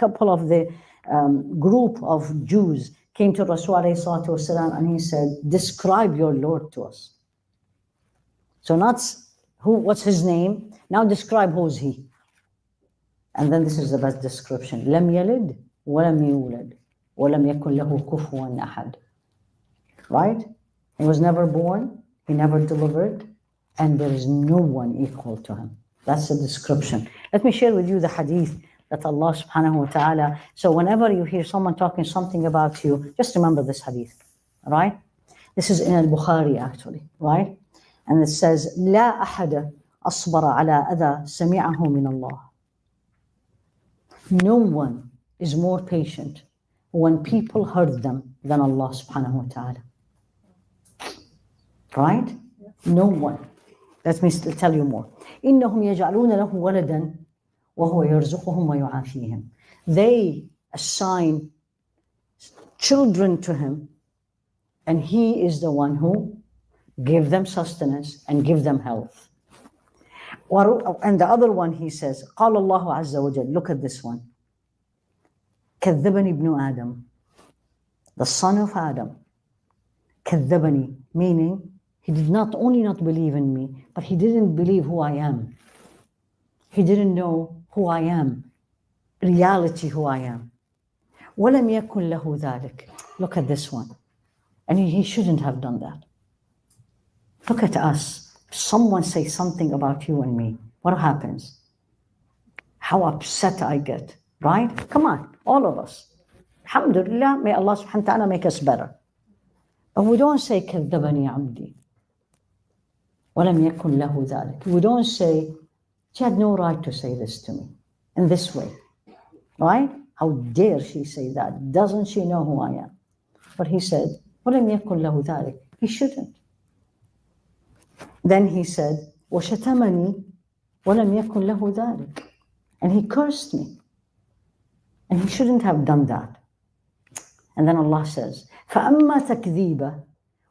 couple of the group of Jews came to Rasul alayhi salatu wasalam, and he said, describe your Lord to us. So not what's his name, now describe who's he. And then this is the best description. لم يلد ولم يولد ولم يكن له كفوا أحد. Right? He was never born, he never delivered, and there is no one equal to him. That's the description. Let me share with you the hadith that Allah subhanahu wa ta'ala, so whenever you hear someone talking something about you, just remember this hadith, right? This is in al-Bukhari actually, right? And it says, لا أحد أصبر على أذى سمعه من الله. No one is more patient when people hurt them than Allah subhanahu wa ta'ala. Right? No one. Let me tell you more. إنهم يجعلون له ولدا وهو يرزقهم ويعافيهم. They assign children to him, and he is the one who give them sustenance and give them health. And the other one he says, قال الله عز وجل, look at this one. كذبني ابن آدم, the son of Adam. كذبني, meaning he did not only not believe in me, but he didn't believe who I am. He didn't know who I am, reality who I am. ولم يكن له ذلك. Look at this one. And he shouldn't have done that. Look at us. Someone say something about you and me. What happens? How upset I get, right? Come on, all of us. Alhamdulillah, may Allah subhanahu wa ta'ala make us better. But we don't say كذبني عبدي ولم يكن له ذلك. We don't say, she had no right to say this to me in this way, right? How dare she say that? Doesn't she know who I am? But he said, ولم يكن له ذلك. He shouldn't. Then he said, وشتمني ولم يكن له ذلك. And he cursed me. And he shouldn't have done that. And then Allah says, فأما تكذيبه,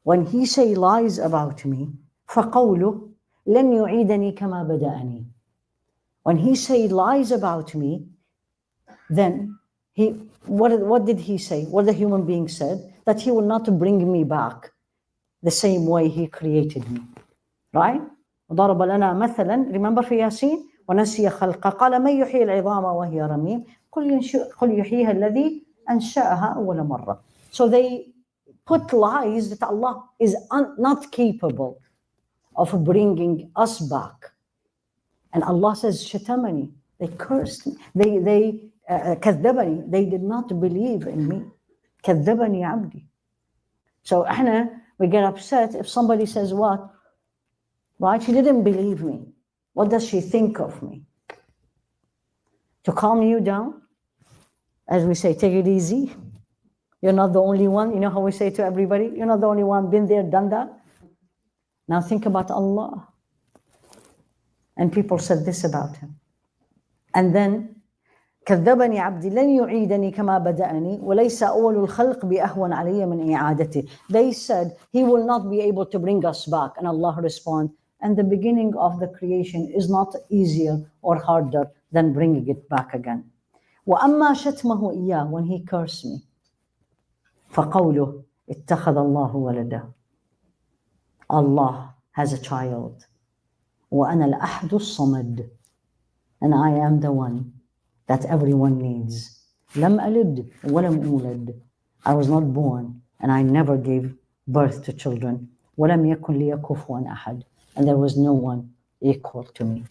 when he say lies about me, فقوله لن يعيدني كما بدأني. When he say lies about me, then what did he say? What the human being said? That he will not bring me back the same way he created me. Right? وضرب لنا مثلا, remember في ياسين, ونسي خلقه قال من يحيي العظام وهي رميم قل يحييها الذي أنشأها أول مرة. So they put lies that Allah is not capable of bringing us back. And Allah says, شتمني, they cursed me. They كذبني, they did not believe in me. كذبني عبدي. So we get upset if somebody says what? Right? She didn't believe me. What does she think of me? To calm you down, as we say, take it easy. You're not the only one. You know how we say to everybody, you're not the only one, been there, done that. Now think about Allah. And people said this about him. And then, كذبني عبدي لن يعيدني كما بدأني وليس أول الخلق بأهون علي من إعادته. They said, he will not be able to bring us back. And Allah responded, and the beginning of the creation is not easier or harder than bringing it back again. وأما شتمه إياه, when he cursed me, فقوله اتخذ الله ولدا. Allah has a child. وأنا الأحد الصمد. And I am the one that everyone needs. لم ألد ولم أولد. I was not born and I never gave birth to children. ولم يكن لي كفوا أحد. And there was no one equal to me.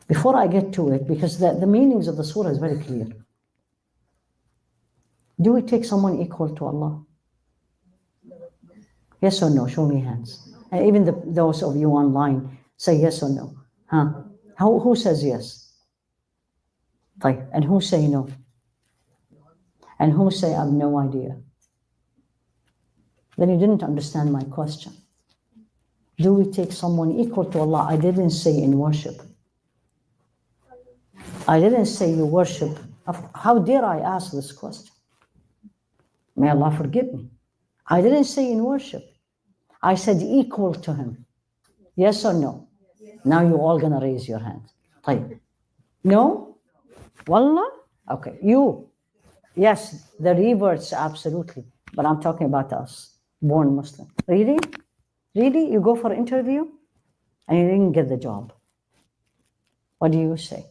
Before I get to it, because the meanings of the surah is very clear. Do we take someone equal to Allah? Yes or no? Show me hands. And even those of you online say yes or no. Huh? Who says yes? طيب. And who say no? And who say I have no idea? Then you didn't understand my question. Do we take someone equal to Allah? I didn't say in worship. I didn't say you worship. How dare I ask this question? May Allah forgive me. I didn't say in worship. I said equal to him. Yes or no? Yes. Now you're all going to raise your hands. طيب. No? Wallah? Okay, you, yes, the reverts, absolutely. But I'm talking about us, born Muslim. Really? Really? You go for an interview and you didn't get the job. What do you say?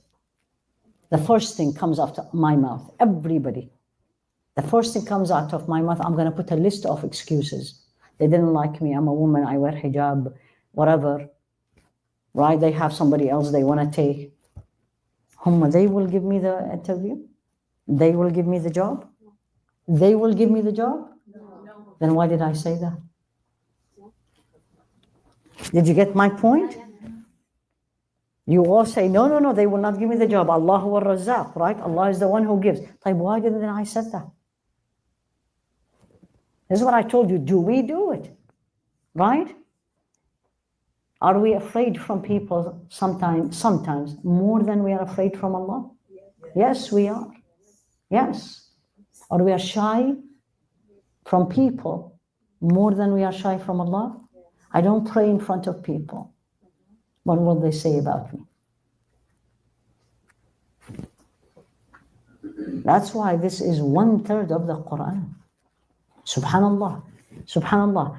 The first thing comes out of my mouth, everybody. The first thing comes out of my mouth, I'm going to put a list of excuses. They didn't like me, I'm a woman, I wear hijab, whatever. Right? They have somebody else they want to take. They will give me the interview? They will give me the job? They will give me the job? No. Then why did I say that? Did you get my point? You all say, no, they will not give me the job. Allah huwa Razzaq, right? Allah is the one who gives. Like, why didn't I say that? This is what I told you. Do we do it? Right? Are we afraid from people sometimes more than we are afraid from Allah? Yes, we are. Yes. Or we are shy from people more than we are shy from Allah? I don't pray in front of people. What will they say about me? That's why this is 1/3 of the Quran. Subhanallah. Subhanallah.